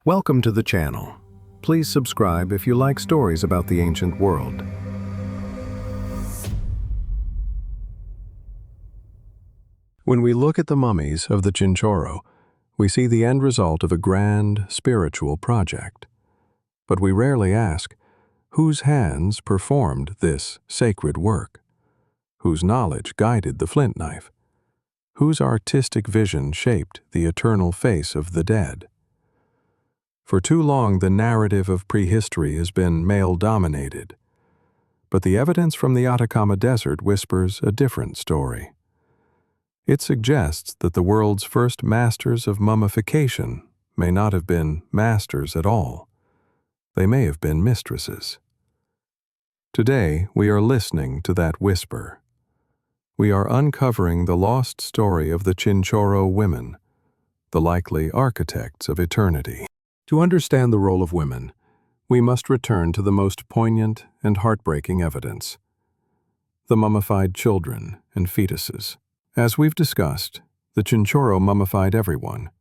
Welcome to the channel. Please subscribe if you like stories about the ancient world. When we look at the mummies of the Chinchorro, we see the end result of a grand spiritual project. But we rarely ask, whose hands performed this sacred work? Whose knowledge guided the flint knife? Whose artistic vision shaped the eternal face of the dead? For too long, the narrative of prehistory has been male-dominated. But the evidence from the Atacama Desert whispers a different story. It suggests that the world's first masters of mummification may not have been masters at all. They may have been mistresses. Today, we are listening to that whisper. We are uncovering the lost story of the Chinchorro women, the likely architects of eternity. To understand the role of women, we must return to the most poignant and heartbreaking evidence: the mummified children and fetuses. As we've discussed, the Chinchorro mummified everyone,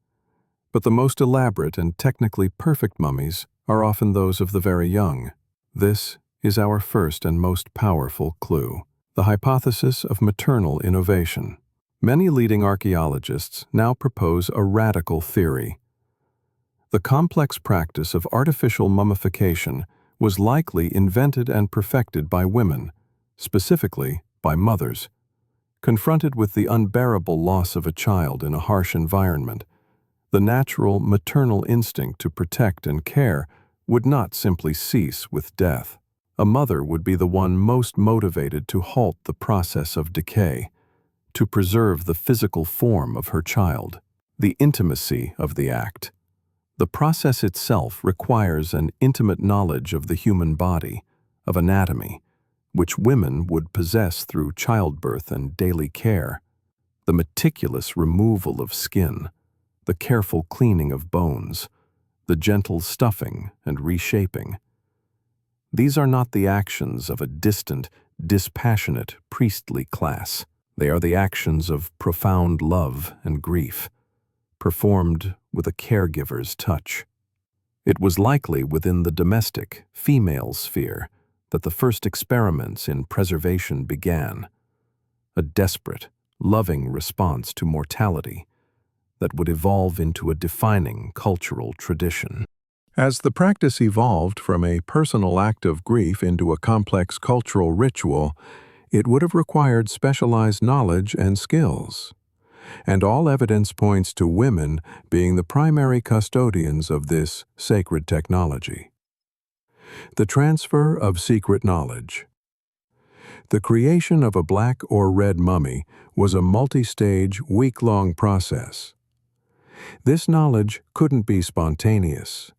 but the most elaborate and technically perfect mummies are often those of the very young. This is our first and most powerful clue: the hypothesis of maternal innovation. Many leading archaeologists now propose a radical theory. The complex practice of artificial mummification was likely invented and perfected by women, specifically by mothers. Confronted with the unbearable loss of a child in a harsh environment, the natural maternal instinct to protect and care would not simply cease with death. A mother would be the one most motivated to halt the process of decay, to preserve the physical form of her child, the intimacy of the act. The process itself requires an intimate knowledge of the human body, of anatomy, which women would possess through childbirth and daily care. The meticulous removal of skin, the careful cleaning of bones, the gentle stuffing and reshaping. These are not the actions of a distant, dispassionate priestly class. They are the actions of profound love and grief, performed with a caregiver's touch. It was likely within the domestic, female sphere that the first experiments in preservation began, a desperate, loving response to mortality that would evolve into a defining cultural tradition. As the practice evolved from a personal act of grief into a complex cultural ritual, it would have required specialized knowledge and skills. And all evidence points to women being the primary custodians of this sacred technology. The transfer of secret knowledge. The creation of a black or red mummy was a multi-stage, week-long process. This knowledge couldn't be spontaneous.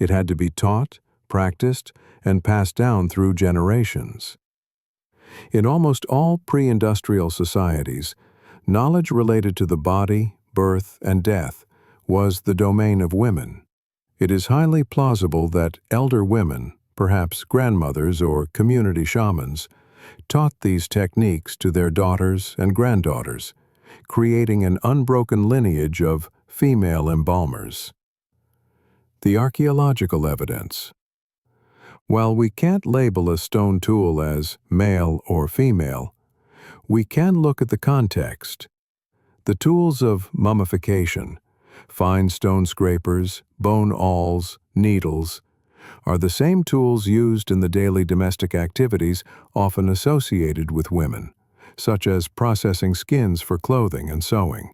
It had to be taught, practiced, and passed down through generations. In almost all pre-industrial societies, knowledge related to the body, birth, and death was the domain of women. It is highly plausible that elder women, perhaps grandmothers or community shamans, taught these techniques to their daughters and granddaughters, creating an unbroken lineage of female embalmers. The archaeological evidence. While we can't label a stone tool as male or female, we can look at the context. The tools of mummification, fine stone scrapers, bone awls, needles, are the same tools used in the daily domestic activities often associated with women, such as processing skins for clothing and sewing.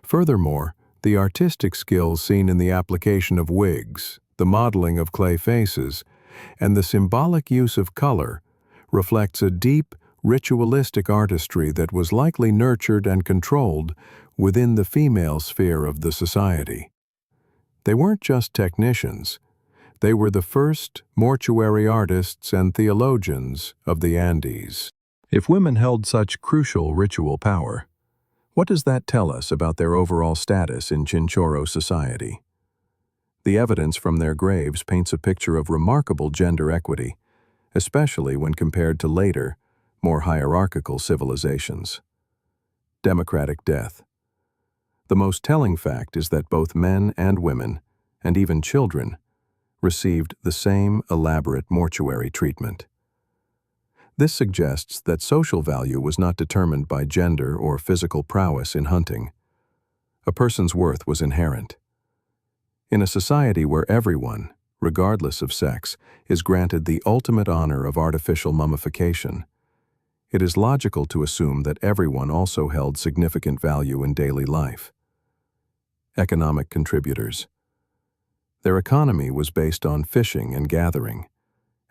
Furthermore, the artistic skills seen in the application of wigs, the modeling of clay faces, and the symbolic use of color reflects a deep, ritualistic artistry that was likely nurtured and controlled within the female sphere of the society. They weren't just technicians. They were the first mortuary artists and theologians of the Andes. If women held such crucial ritual power, what does that tell us about their overall status in Chinchorro society? The evidence from their graves paints a picture of remarkable gender equity, especially when compared to later, more hierarchical civilizations. Democratic death. The most telling fact is that both men and women, and even children, received the same elaborate mortuary treatment. This suggests that social value was not determined by gender or physical prowess in hunting. A person's worth was inherent. In a society where everyone, regardless of sex, is granted the ultimate honor of artificial mummification, it is logical to assume that everyone also held significant value in daily life. Economic contributors. Their economy was based on fishing and gathering,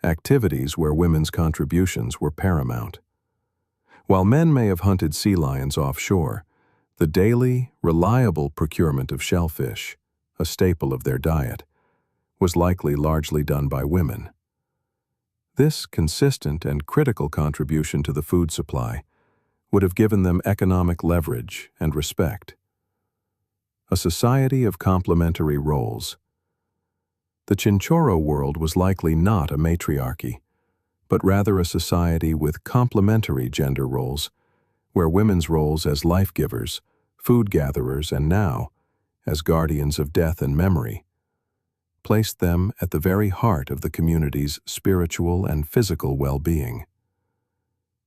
activities where women's contributions were paramount. While men may have hunted sea lions offshore, the daily, reliable procurement of shellfish, a staple of their diet, was likely largely done by women. This consistent and critical contribution to the food supply would have given them economic leverage and respect. A society of complementary roles. The Chinchorro world was likely not a matriarchy, but rather a society with complementary gender roles, where women's roles as life-givers, food gatherers, and now, as guardians of death and memory, placed them at the very heart of the community's spiritual and physical well-being.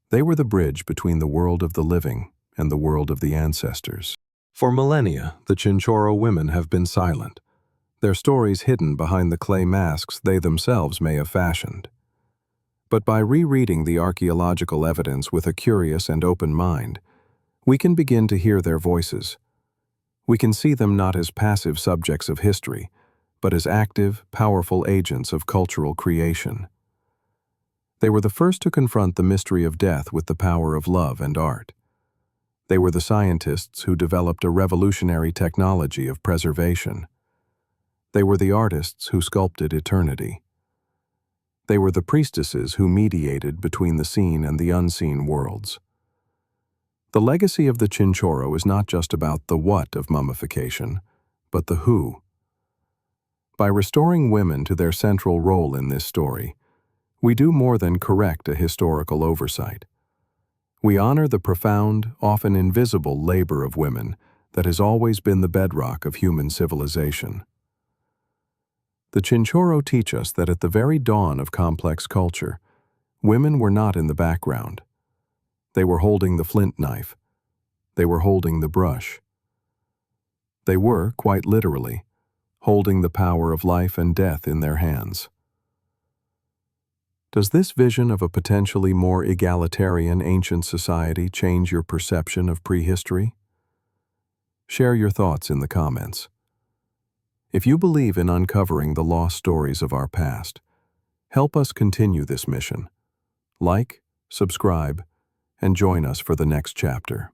They were the bridge between the world of the living and the world of the ancestors. For millennia, the Chinchorro women have been silent, their stories hidden behind the clay masks they themselves may have fashioned. But by rereading the archaeological evidence with a curious and open mind, we can begin to hear their voices. We can see them not as passive subjects of history, but as active, powerful agents of cultural creation. They were the first to confront the mystery of death with the power of love and art. They were the scientists who developed a revolutionary technology of preservation. They were the artists who sculpted eternity. They were the priestesses who mediated between the seen and the unseen worlds. The legacy of the Chinchorro is not just about the what of mummification, but the who. By restoring women to their central role in this story, we do more than correct a historical oversight. We honor the profound, often invisible labor of women that has always been the bedrock of human civilization. The Chinchorro teach us that at the very dawn of complex culture, women were not in the background. They were holding the flint knife. They were holding the brush. They were, quite literally, holding the power of life and death in their hands. Does this vision of a potentially more egalitarian ancient society change your perception of prehistory? Share your thoughts in the comments. If you believe in uncovering the lost stories of our past, help us continue this mission. Like, subscribe, and join us for the next chapter.